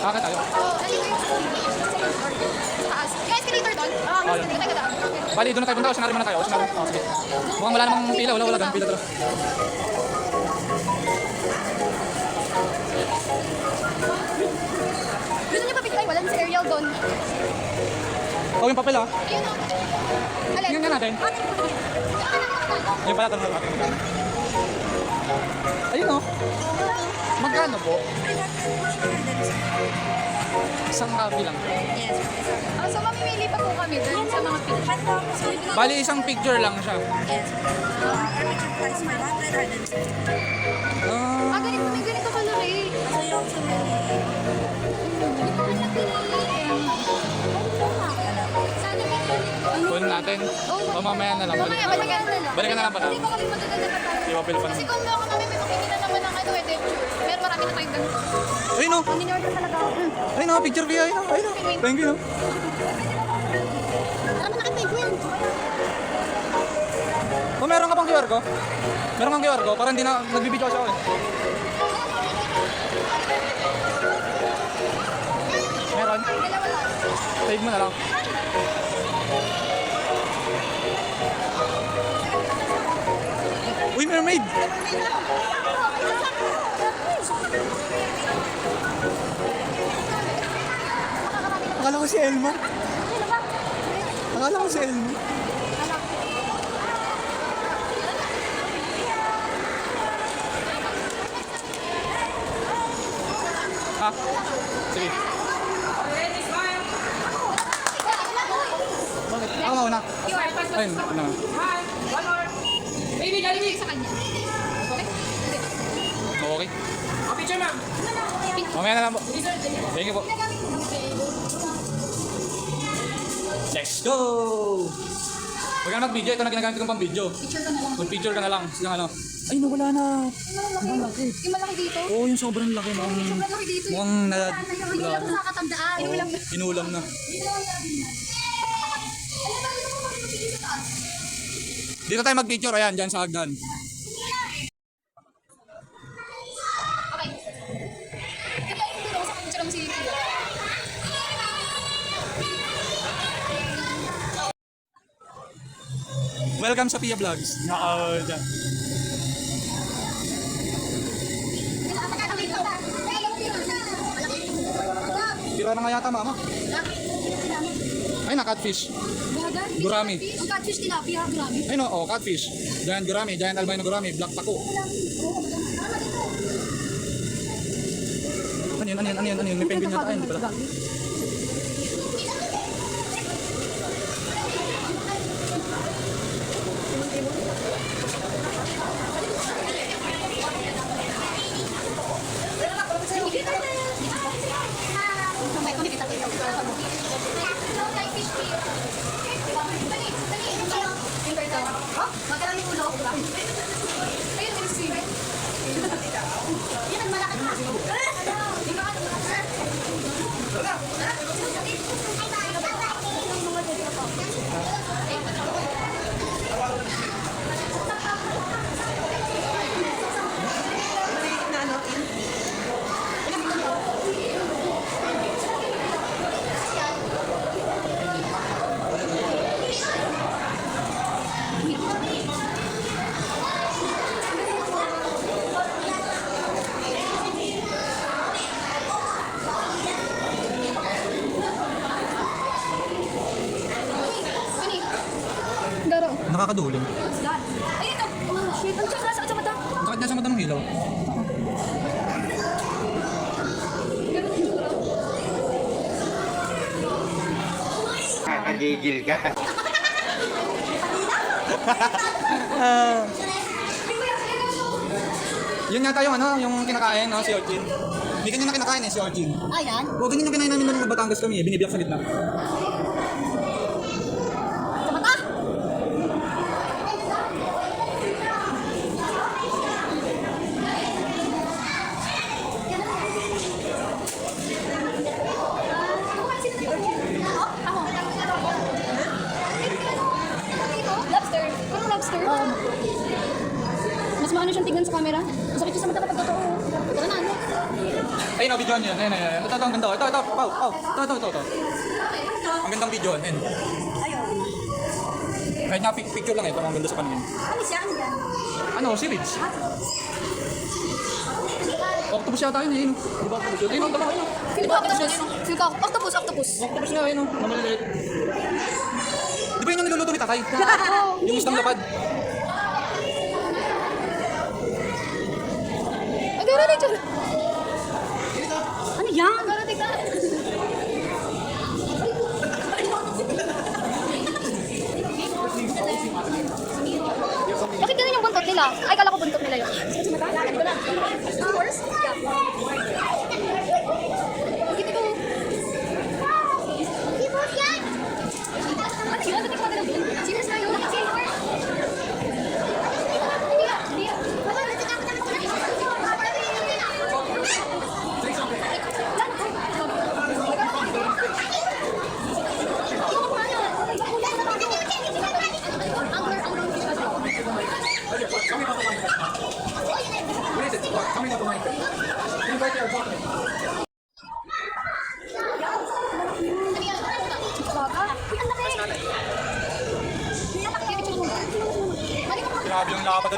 Bakit tayo? Taas. Yung escalator doon? Oo, may escalator doon. Bali, doon na tayo punta. Oceanary muna tayo. Oceanary. Oh, sige. Mukhang wala namang pila. Wala ganun pila. Tara. Gusto niyo pa picture? Wala si Ariel doon. Oh, yung papel ah. Ayun o. Alin? Tingnan nga natin. Yung pala, tanong natin. Ayun oh. Magkano po? Isang copy lang. Yes. So mamimili pa po kami doon sa mga picture. Bali, isang picture lang siya. Yes. Amateur price 500 Ah, Ganito, may ganito kalaki. So you also really Sana may ganito. kunin natin. O mamaya na lang. Mamaya, balikan na lang. Balikan na lang pala. Hindi pa kami magaganda pa tayo. Yung papel pa. Kasi kung ako kami, may makikita naman ng ano, denture. Pero marami na tayong ganito. Ayun oh. Hindi-order talaga ako. Ayun oh, picture kayo. Ayun oh. Ayun oh. Thank you. Marami na ka-penguin. Oh, meron ka pang QR ko? Meron kang QR ko? Parang hindi na nagbibideo siya ako eh. Meron? Dalawa lang. Save mo na lang. Uy, mermaid! Akala ko si Elma. Akala ko si Elma. Ah, sige. Bakit? Ako mauna. Ayun, ano. Baby, galing sa kanya. Okay? Okay. Picture ma'am. Mamaya na lang po. Thank you po. Let's go! Huwag ka na mag-video. Ito na ginagamit kong pang-video. Picture ka na lang. Mag-picture ka na lang. Yung ano. Ay, nawala na. Yung malaki. Yung malaki dito. Oo, yung sobrang laki. Yung malaki dito. Mukhang na... Hindi lang sa katandaan. Inulam na. Inulam na. Dito tayo mag-picture. Ayan, dyan sa hagdan. Okay. Ito yung dulo sa picture ng si Kuya. Welcome sa Pia Vlogs. Dyan. Tira na nga yata, mama. Ay, na catfish. Gurami. Ang catfish tilapia, gurami. Ay, no, oh, catfish. Giant gurami, giant albino gurami, black taco. Ano yun, ano yun, ano yun, ano yun? May penguin yata. Ay, hindi pala. Nakakaduling. Ay, ito. Shit, ang sakit sa mata. Ang sakit niya sa mata ng ilaw. Nakagigil ka. Yun nga tayo, ano, yung kinakain, no, si Orchin. Hindi ganyan na kinakain eh, si Orchin. Ayan. O, ganyan yung kinain namin nung Batangas kami eh, binibiyak sa gitna. Sa mata. Lobster. Parang lobster. Mas maano siyang tignan sa camera. Masakit siya sa mata kapag totoo. Tara na, ano? Ayun, video niyo. Ayun. Ito, ang ganda. Ito. Pau. Ito. Ang gandang video. Ayun. Kahit nga picture lang ito. Ang ganda sa paningin. Ano siya? Ano yan? Ano? Series. Octopus yata yun. Ayun. Di ba octopus yun? Ayun, dalawa yun. Feel ko octopus. Feel ko octopus. Octopus nga yun. Namaliliit. Di ba yun yung niluluto ni tatay? Yung isang lapad. Agarating siya. Ano yan? Agarating ka. Bakit ganun yung buntot nila? Ay, kala ko buntot nila yun. Of course. Yeah. Bakit ito? Ano yun? Natikman nila dun? Serious na yun? Grabe yung lapad.